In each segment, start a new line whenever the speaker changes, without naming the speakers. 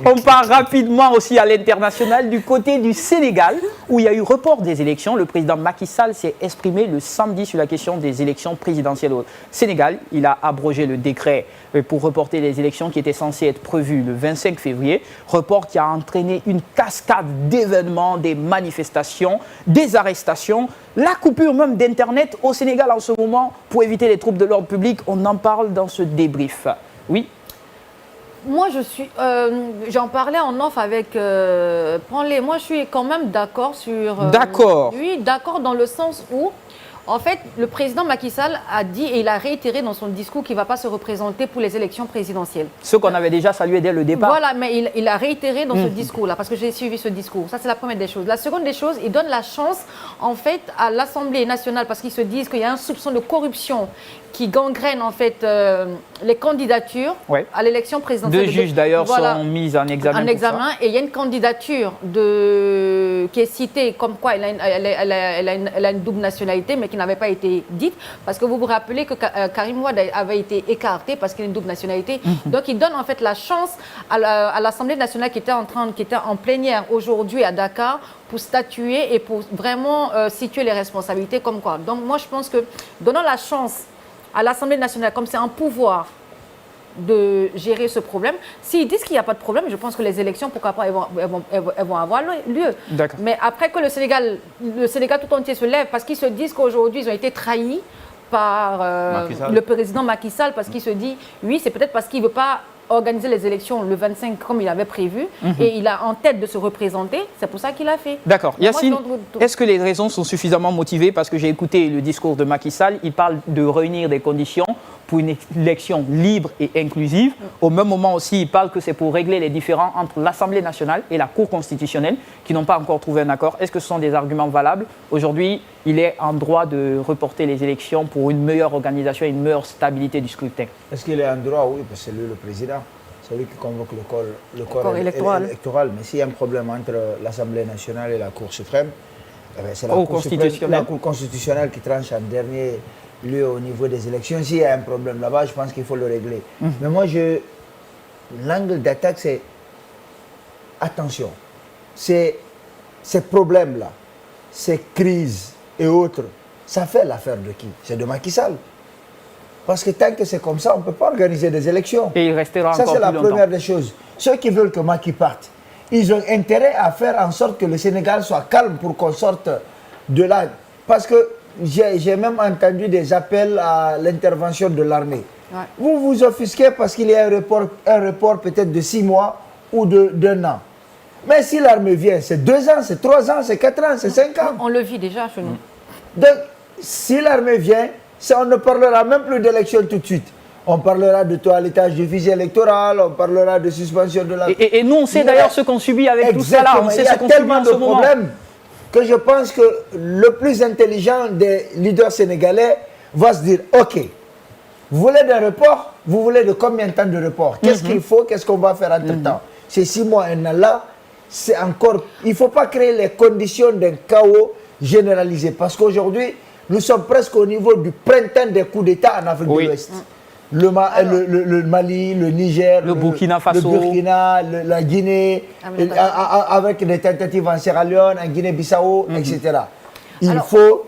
On part rapidement aussi à l'international du côté du Sénégal, où il y a eu report des élections. Le président Macky Sall s'est exprimé le samedi sur la question des élections présidentielles au Sénégal. Il a abrogé le décret pour reporter les élections qui étaient censées être prévues le 25 février. Report qui a entraîné une cascade d'événements, des manifestations, des arrestations, la coupure même d'Internet au Sénégal en ce moment pour éviter les troubles de l'ordre public. On en parle dans ce débrief. Oui.
Moi, j'en parlais en off avec Panlé. Moi, je suis quand même d'accord sur...
D'accord.
Oui, d'accord dans le sens où, en fait, le président Macky Sall a dit et il a réitéré dans son discours qu'il ne va pas se représenter pour les élections présidentielles.
Ce qu'on avait déjà salué dès le départ.
Voilà, mais il a réitéré dans ce discours-là, parce que j'ai suivi ce discours. Ça, c'est la première des choses. La seconde des choses, il donne la chance, en fait, à l'Assemblée nationale, parce qu'ils se disent qu'il y a un soupçon de corruption qui gangrène, en fait, les candidatures à l'élection présidentielle.
Deux juges, d'ailleurs, sont mis en examen.
Et il y a une candidature qui est citée comme quoi elle a une double nationalité, mais qui n'avait pas été dite, parce que vous vous rappelez que Karim Wade avait été écarté parce qu'il a une double nationalité. Donc, il donne en fait la chance à l'Assemblée nationale qui était en plénière aujourd'hui à Dakar pour statuer et pour vraiment situer les responsabilités comme quoi. Donc, moi, je pense que donnant la chance à l'Assemblée nationale, comme c'est un pouvoir de gérer ce problème. S'ils disent qu'il n'y a pas de problème, je pense que les élections, pourquoi pas, elles vont avoir lieu. Mais après que le Sénégal tout entier se lève, parce qu'ils se disent qu'aujourd'hui, ils ont été trahis par le président Macky Sall, parce qu'il se dit, oui, c'est peut-être parce qu'il ne veut pas organiser les élections le 25 comme il avait prévu, et il a en tête de se représenter, c'est pour ça qu'il a fait.
D'accord. Yacine, est-ce que les raisons sont suffisamment motivées? Parce que j'ai écouté le discours de Macky Sall, il parle de réunir des conditions pour une élection libre et inclusive. Au même moment aussi, il parle que c'est pour régler les différends entre l'Assemblée nationale et la Cour constitutionnelle, qui n'ont pas encore trouvé un accord. Est-ce que ce sont des arguments valables? Aujourd'hui, il est en droit de reporter les élections pour une meilleure organisation et une meilleure stabilité du scrutin.
Est-ce qu'il est en droit? Oui, parce que c'est lui le président. C'est lui qui convoque le corps électoral. Mais s'il y a un problème entre l'Assemblée nationale et la Cour suprême, c'est la Cour constitutionnelle qui tranche en dernier lieu au niveau des élections. S'il y a un problème là-bas, je pense qu'il faut le régler. Mais moi, l'angle d'attaque, c'est attention. Ces problèmes-là, ces crises et autres, ça fait l'affaire de qui? C'est de Macky Sall. Parce que tant que c'est comme ça, on ne peut pas organiser des élections.
Et il restera encore plus longtemps.
Ça, c'est la première des choses. Ceux qui veulent que Macky parte, ils ont intérêt à faire en sorte que le Sénégal soit calme pour qu'on sorte de là. Parce que j'ai même entendu des appels à l'intervention de l'armée. Vous vous offusquez parce qu'il y a un report peut-être de 6 mois ou d'1 an. Mais si l'armée vient, c'est 2 ans, c'est 3 ans, c'est 4 ans, c'est 5 ans.
On le vit déjà chez nous.
Donc, si l'armée vient, on ne parlera même plus d'élection tout de suite. On parlera de toilettage du fichier électoral, on parlera de suspension de la...
Et nous, on sait d'ailleurs ce qu'on subit avec tout ça là. On sait ce qu'on subit en ce moment. Il y a tellement de problèmes
que je pense que le plus intelligent des leaders sénégalais va se dire, OK, vous voulez des reports? Vous voulez de combien de temps de report? Qu'est-ce qu'il faut? Qu'est-ce qu'on va faire entre-temps? C'est 6 mois, 1 an là, c'est encore... Il ne faut pas créer les conditions d'un chaos généralisé. Parce qu'aujourd'hui, nous sommes presque au niveau du printemps des coups d'État en Afrique de l'Ouest. Le Mali, le Niger,
le Burkina Faso,
le Burkina, la Guinée, avec des tentatives en Sierra Leone, en Guinée-Bissau, etc. Il faut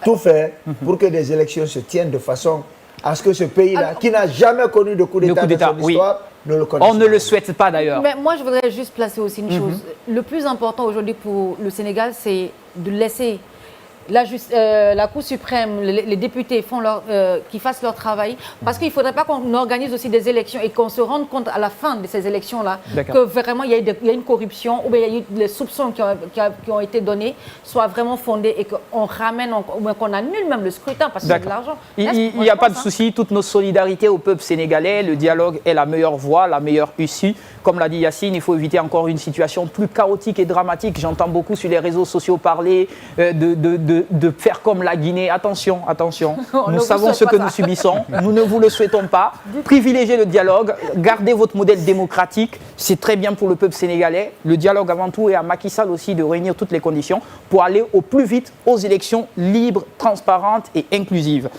tout faire pour que des élections se tiennent de façon à ce que ce pays-là, qui n'a jamais connu de coup d'État dans son histoire, ne le connaisse pas.
On ne le souhaite pas d'ailleurs.
Mais moi, je voudrais juste placer aussi une chose. Le plus important aujourd'hui pour le Sénégal, c'est de laisser la Cour suprême, les députés qui fassent leur travail, parce qu'il ne faudrait pas qu'on organise aussi des élections et qu'on se rende compte à la fin de ces élections-là que vraiment il y a une corruption ou bien il y a eu les soupçons qui ont été donnés soient vraiment fondés et qu'on ramène ou qu'on annule même le scrutin parce que c'est de l'argent.
Il n'y a pas de souci, toutes nos solidarités au peuple sénégalais, le dialogue est la meilleure voie, la meilleure issue. Comme l'a dit Yacine, il faut éviter encore une situation plus chaotique et dramatique. J'entends beaucoup sur les réseaux sociaux parler de faire comme la Guinée. Attention, attention. Nous savons ce que nous subissons. Nous ne vous le souhaitons pas. Privilégiez le dialogue. Gardez votre modèle démocratique. C'est très bien pour le peuple sénégalais. Le dialogue avant tout et à Macky Sall aussi de réunir toutes les conditions pour aller au plus vite aux élections libres, transparentes et inclusives.